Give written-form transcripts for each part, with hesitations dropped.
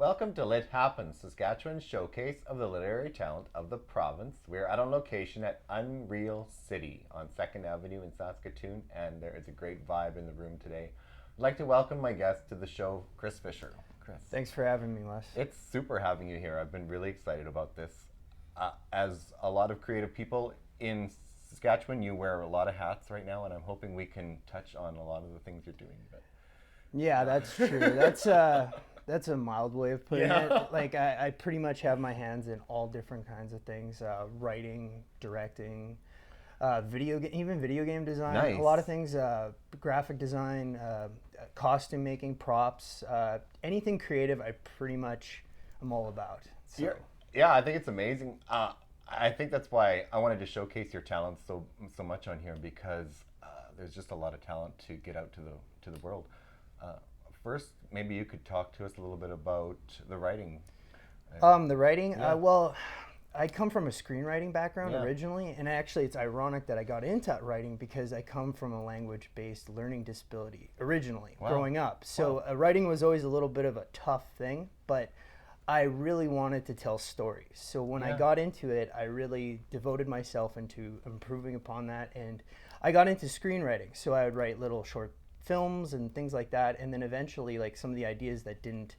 Welcome to Lit Happens, Saskatchewan's showcase of the literary talent of the province. We're at on location at Unreal City on 2nd Avenue in Saskatoon, and there is a great vibe in the room today. I'd like to welcome my guest to the show, Chris Fischer. Chris. Thanks for having me, Les. It's super having you here. I've been really excited about this. As a lot of creative people in Saskatchewan, you wear a lot of hats right now, and I'm hoping we can touch on a lot of the things you're doing. But Yeah, that's true. That's a mild way of putting it. Like I pretty much have my hands in all different kinds of things: writing, directing, even video game design. Nice. A lot of things: graphic design, costume making, props, anything creative. I pretty much am all about. So. Yeah, I think it's amazing. I think that's why I wanted to showcase your talents so much on here, because there's just a lot of talent to get out to the world. First, maybe you could talk to us a little bit about the writing. The writing. Yeah. Well, I come from a screenwriting background Yeah. originally, and actually, it's ironic that I got into writing because I come from a language-based learning disability originally, Wow. growing up. So writing was always a little bit of a tough thing, but I really wanted to tell stories. So when I got into it, I really devoted myself into improving upon that, and I got into screenwriting. So I would write little short films and things like that, and then eventually, like some of the ideas that didn't,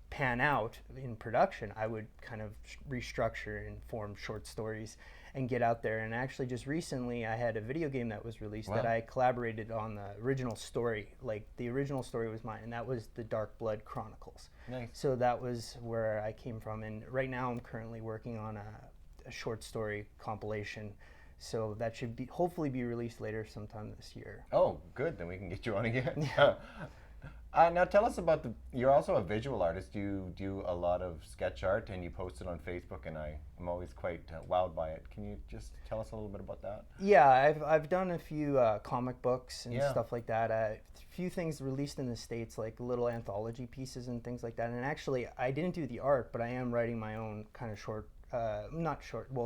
pan out in production, I would kind of restructure and form short stories and get out there. And actually, just recently, I had a video game that was released that I collaborated on the original story. Like the original story was mine, and that was the Dark Blood Chronicles. Nice. So that was where I came from, and right now I'm currently working on a short story compilation. So that should hopefully be released later sometime this year. Oh, good. Then we can get you on again. Now tell us about you're also a visual artist. You do a lot of sketch art, and you post it on Facebook, and I'm always quite wowed by it. Can you just tell us a little bit about that? Yeah, I've done a few comic books and Yeah. stuff like that. A few things released in the States, like little anthology pieces and things like that. And actually, I didn't do the art, but I am writing my own kind of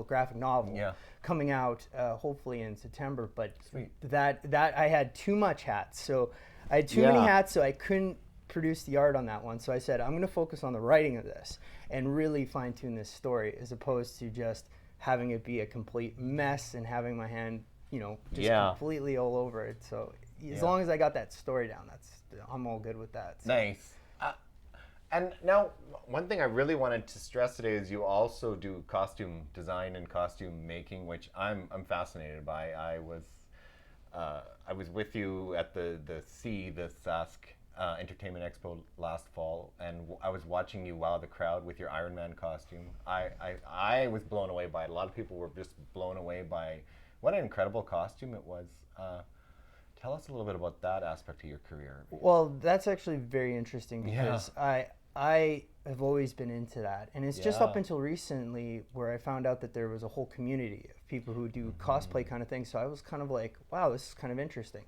graphic novel coming out hopefully in September. But Sweet. that I had too much hats, so I had too many hats, so I couldn't produce the art on that one. So I said, I'm going to focus on the writing of this and really fine tune this story, as opposed to just having it be a complete mess and having my hand, completely all over it. So as long as I got that story down, I'm all good with that. So. Nice. And now, one thing I really wanted to stress today is you also do costume design and costume making, which I'm fascinated by. I was with you at the Sask Entertainment Expo last fall, and I was watching you wow the crowd with your Iron Man costume. I was blown away by it. A lot of people were just blown away by what an incredible costume it was. Tell us a little bit about that aspect of your career. Well, that's actually very interesting because I have always been into that, and it's just up until recently where I found out that there was a whole community of people who do cosplay kind of things. So I was kind of like, wow, this is kind of interesting.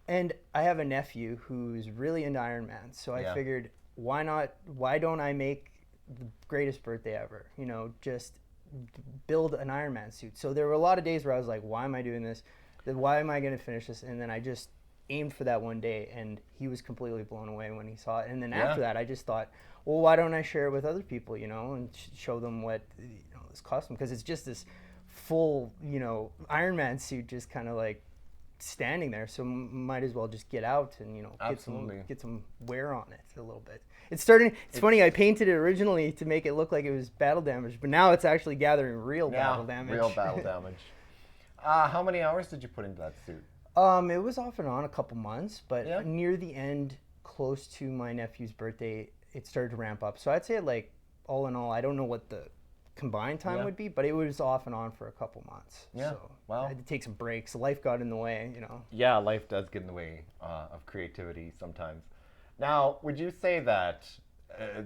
And I have a nephew who's really into Iron Man, so I figured, why don't I make the greatest birthday ever? Just build an Iron Man suit. So there were a lot of days where I was like, why am I doing this? Why am I going to finish this? And then I just aimed for that one day, and he was completely blown away when he saw it. And then after that, I just thought, well, why don't I share it with other people, and show them what this costume, because it's just this full Iron Man suit just kind of like standing there, so might as well just get out and get some wear on it a little bit. It's funny, I painted it originally to make it look like it was battle damage, but now it's actually gathering real battle damage. Real battle damage. How many hours did you put into that suit? It was off and on a couple months, but near the end, close to my nephew's birthday, it started to ramp up. So I'd say, like, all in all, I don't know what the combined time would be, but it was off and on for a couple months. Yeah. So wow. I had to take some breaks. Life got in the way, Yeah, life does get in the way of creativity sometimes. Now, would you say that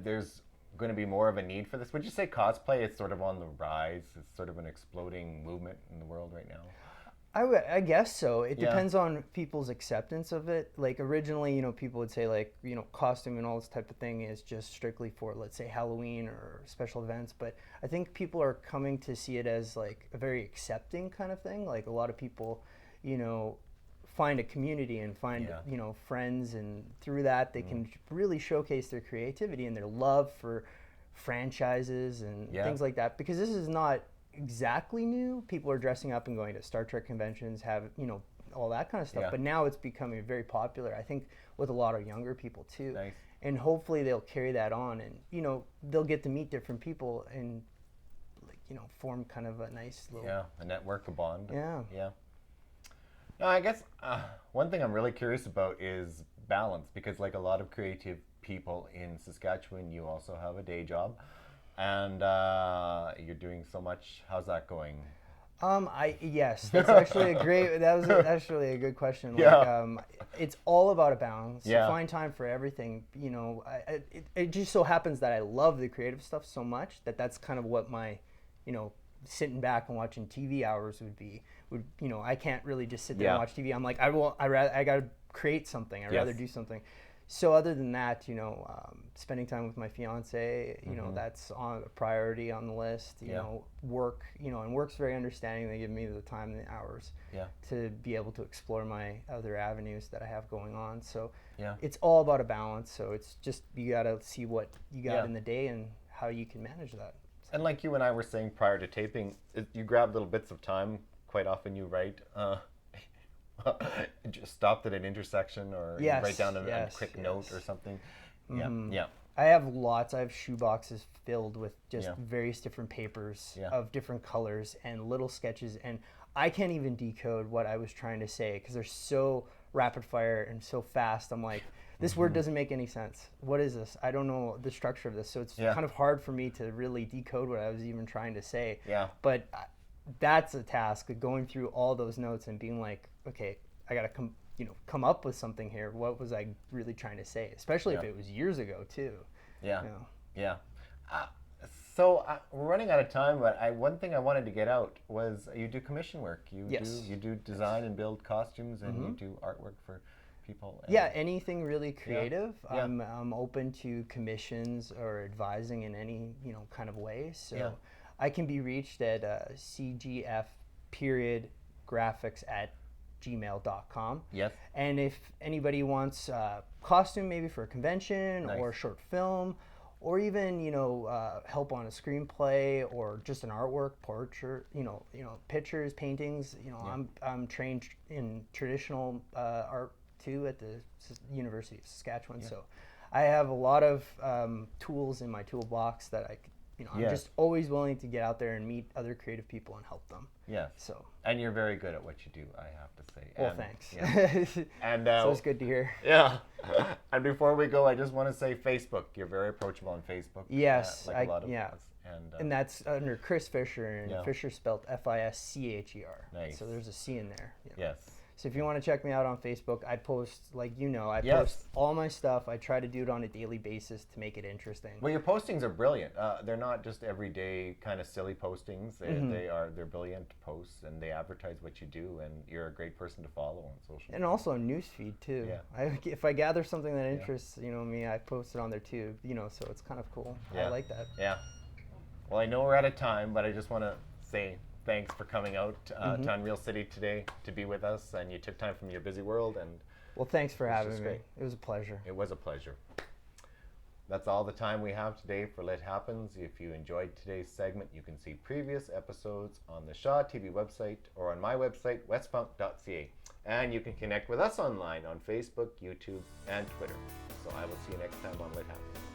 there's going to be more of a need for this? Would you say cosplay is sort of on the rise? It's sort of an exploding movement in the world right now? I guess so. It depends on people's acceptance of it. Like originally, people would say like, costume and all this type of thing is just strictly for, let's say, Halloween or special events. But I think people are coming to see it as like a very accepting kind of thing. Like a lot of people, find a community and find friends, and through that they can really showcase their creativity and their love for franchises and things like that, because this is not exactly new. People are dressing up and going to Star Trek conventions, have all that kind of stuff, but now it's becoming very popular, I think, with a lot of younger people too. Nice. And hopefully they'll carry that on, and they'll get to meet different people and form kind of a nice little a network, a bond. Yeah. No, I guess one thing I'm really curious about is balance, because like a lot of creative people in Saskatchewan, you also have a day job, and you're doing so much. How's that going? Yes, that's actually actually a good question. Like, it's all about a balance. Yeah. Find time for everything. It just so happens that I love the creative stuff so much that's kind of what my, sitting back and watching TV hours would be. I can't really just sit there and watch TV. I'm like, I gotta create something. I'd rather do something. So other than that, spending time with my fiance, that's on a priority on the list. Work, and work's very understanding. They give me the time and the hours to be able to explore my other avenues that I have going on. So it's all about a balance. So it's just, you gotta see what you got in the day and how you can manage that. And like you and I were saying prior to taping, you grab little bits of time. Quite often you write. Just stopped at an intersection, or you write down a quick note or something. Yeah. I have lots. I have shoeboxes filled with just various different papers of different colors and little sketches, and I can't even decode what I was trying to say because they're so rapid fire and so fast. I'm like, this word doesn't make any sense. What is this? I don't know the structure of this. So it's kind of hard for me to really decode what I was even trying to say. Yeah. But that's a task, going through all those notes and being like, okay, I got to come up with something here. What was I really trying to say? Especially if it was years ago too. Yeah. So we're running out of time, but one thing I wanted to get out was you do commission work. You do design and build costumes, and you do artwork for people. Anything really creative. I'm open to commissions or advising in any kind of way. So I can be reached at cgf.graphics@gmail.com. Yes. And if anybody wants costume, maybe for a convention or a short film, or even help on a screenplay or just an artwork, portrait, pictures, paintings. I'm trained in traditional art too at the University of Saskatchewan. So I have a lot of tools in my toolbox that I'm just always willing to get out there and meet other creative people and help them. Yes. So. And you're very good at what you do, I have to say. Well, thanks. Yeah. And so it's good to hear. Yeah. And before we go, I just want to say Facebook. You're very approachable on Facebook. Yes. Like a lot of us. And that's under Chris Fischer, and Fischer spelled Fischer. Nice. So there's a C in there. Yes. So if you want to check me out on Facebook, I post, I post all my stuff. I try to do it on a daily basis to make it interesting. Well, your postings are brilliant. They're not just everyday kind of silly postings. They're brilliant posts, and they advertise what you do, and you're a great person to follow on social media. And also a newsfeed too. Yeah. If I gather something that interests me, I post it on there too. So it's kind of cool. Yeah. I like that. Yeah. Well, I know we're out of time, but I just want to say thanks for coming out to Unreal City today to be with us, and you took time from your busy world. And well, thanks for having me. Great. It was a pleasure. It was a pleasure. That's all the time we have today for Lit Happens. If you enjoyed today's segment, you can see previous episodes on the Shaw TV website or on my website, westfunk.ca. And you can connect with us online on Facebook, YouTube, and Twitter. So I will see you next time on Lit Happens.